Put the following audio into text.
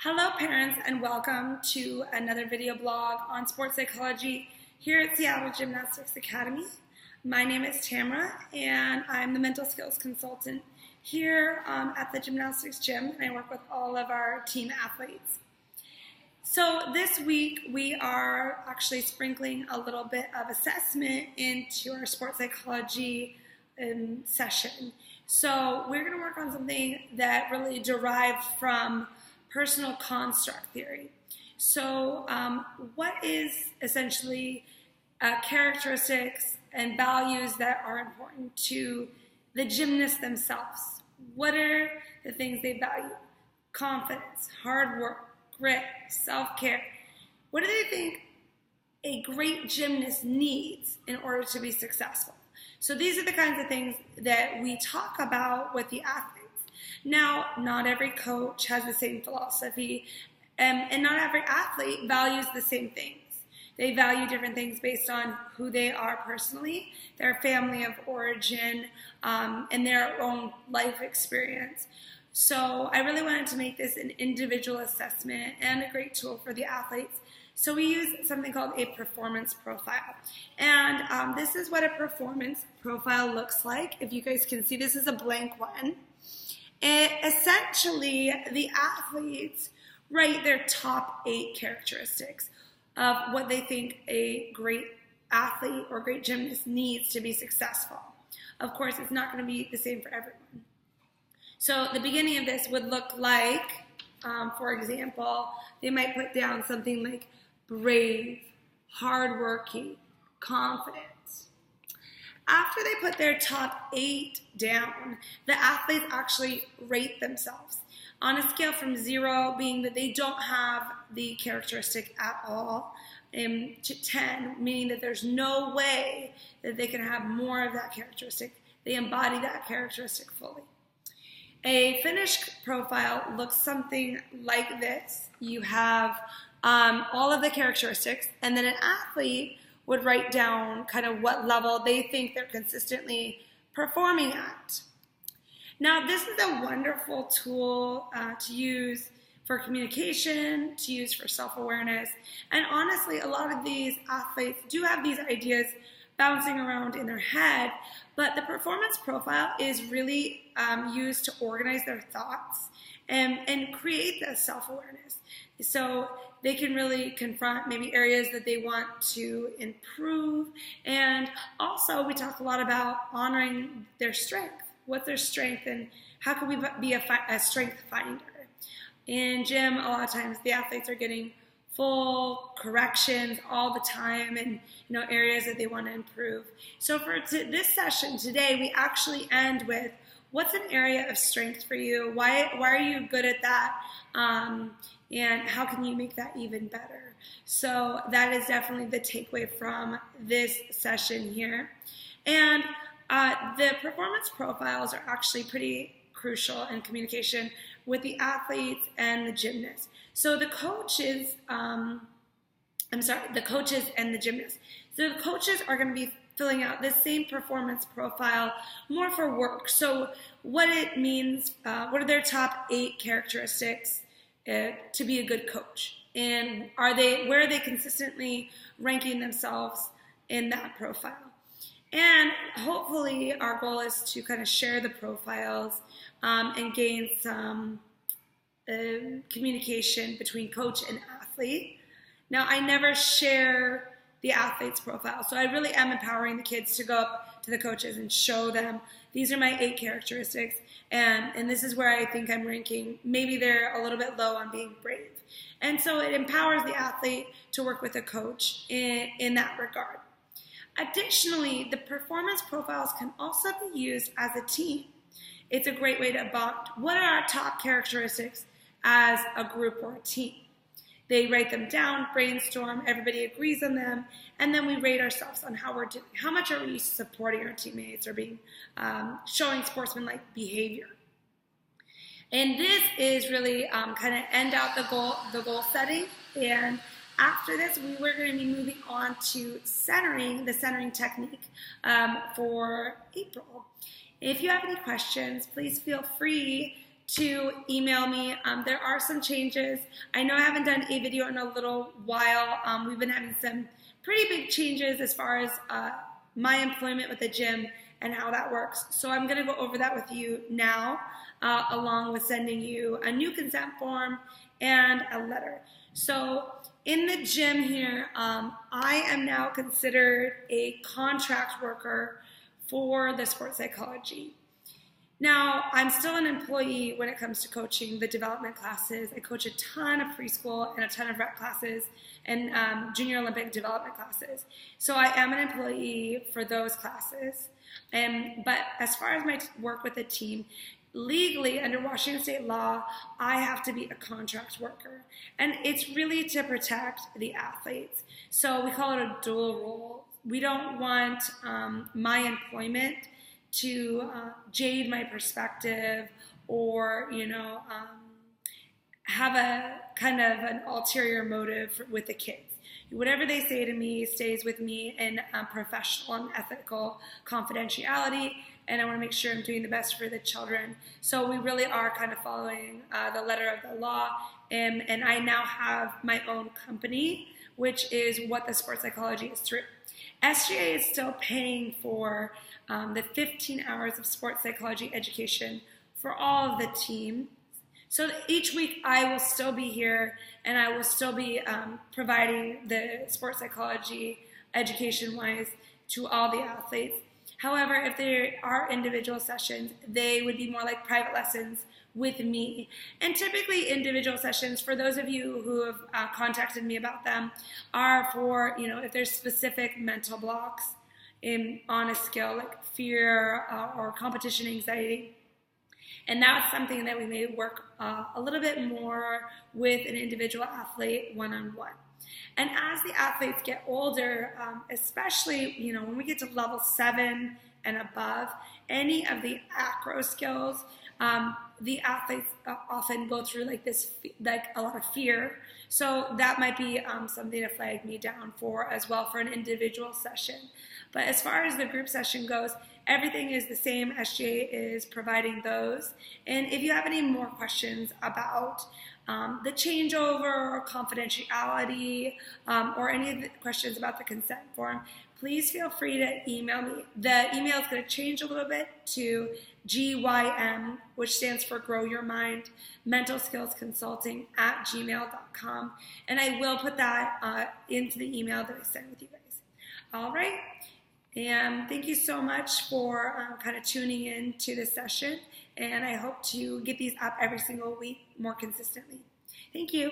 Hello parents, and welcome to another video blog on sports psychology here at Seattle Gymnastics Academy. My name is Tamara and I'm the mental skills consultant here at the gymnastics gym, and I work with all of our team athletes. So this week we are actually sprinkling a little bit of assessment into our sports psychology session. So we're going to work on something that really derived from personal construct theory. So what is essentially characteristics and values that are important to the gymnasts themselves? What are the things they value? Confidence, hard work, grit, self-care. What do they think a great gymnast needs in order to be successful? So these are the kinds of things that we talk about with the athletes. Now, not every coach has the same philosophy, and not every athlete values the same things. They value different things based on who they are personally, their family of origin, and their own life experience. So I really wanted to make this an individual assessment and a great tool for the athletes. So we use something called a performance profile. And this is what a performance profile looks like. If you guys can see, this is a blank one. Essentially, the athletes write their top 8 characteristics of what they think a great athlete or great gymnast needs to be successful. Of course, it's not going to be the same for everyone. So the beginning of this would look like, for example, they might put down something like brave, hardworking, confident. After they put their top 8 down, the athletes actually rate themselves on a scale from 0 being that they don't have the characteristic at all, to 10, meaning that there's no way that they can have more of that characteristic. They embody that characteristic fully. A finished profile looks something like this. You have all of the characteristics, and then an athlete would write down kind of what level they think they're consistently performing at. Now, this is a wonderful tool to use for communication, to use for self-awareness, and honestly, a lot of these athletes do have these ideas bouncing around in their head, but the performance profile is really used to organize their thoughts and create that self-awareness. So they can really confront maybe areas that they want to improve. And also, we talk a lot about honoring their strength. What's their strength, and how can we be a strength finder? In gym, a lot of times the athletes are getting full corrections all the time, and areas that they want to improve. So for this session today, we actually end with, what's an area of strength for you? Why are you good at that? And how can you make that even better? So that is definitely the takeaway from this session here. And the performance profiles are actually pretty crucial in communication with the athletes and the gymnasts. So the coaches and the gymnasts. So the coaches are going to be filling out this same performance profile more for work. So what it means, what are their top 8 characteristics to be a good coach? And where are they consistently ranking themselves in that profile? And hopefully our goal is to kind of share the profiles and gain some communication between coach and athlete. Now, I never share the athlete's profile, so I really am empowering the kids to go up to the coaches and show them, these are my 8 characteristics, and this is where I think I'm ranking. Maybe they're a little bit low on being brave. And so it empowers the athlete to work with a coach in that regard. Additionally, the performance profiles can also be used as a team. It's a great way to bond. What are our top characteristics as a group or a team? They write them down, brainstorm, everybody agrees on them, and then we rate ourselves on how we're doing. How much are we supporting our teammates or being showing sportsmanlike behavior? And this is really kind of end out the goal setting. And after this, we're going to be moving on to the centering technique for April. If you have any questions, please feel free to email me. There are some changes. I know I haven't done a video in a little while. We've been having some pretty big changes as far as my employment with the gym and how that works. So I'm going to go over that with you now, along with sending you a new consent form and a letter. So in the gym here, I am now considered a contract worker for the sports psychology. Now, I'm still an employee when it comes to coaching the development classes. I coach a ton of preschool and a ton of rec classes and junior Olympic development classes. So I am an employee for those classes. But as far as my work with the team, legally, under Washington state law, I have to be a contract worker. And it's really to protect the athletes. So we call it a dual role. We don't want my employment to jade my perspective or, have a kind of an ulterior motive with the kids. Whatever they say to me stays with me in professional and ethical confidentiality, and I want to make sure I'm doing the best for the children. So we really are kind of following the letter of the law, and I now have my own company, which is what the sports psychology is through. SGA is still paying for the 15 hours of sports psychology education for all of the team. So each week I will still be here and I will still be providing the sports psychology education-wise to all the athletes. However, if there are individual sessions, they would be more like private lessons with me. And typically individual sessions, for those of you who have contacted me about them, are for, if there's specific mental blocks on a scale like fear or competition anxiety. And that's something that we may work a little bit more with an individual athlete one-on-one. And as the athletes get older, especially, when we get to level 7 and above, any of the acro skills, the athletes often go through like a lot of fear. So that might be something to flag me down for as well for an individual session. But as far as the group session goes, everything is the same. SGA is providing those. And if you have any more questions about the changeover or confidentiality or any of the questions about the consent form, please feel free to email me. The email is going to change a little bit to GYM, which stands for Grow Your Mind, Mental Skills Consulting @gmail.com. And I will put that into the email that I send with you guys. All right. And thank you so much for kind of tuning in to this session. And I hope to get these up every single week more consistently. Thank you.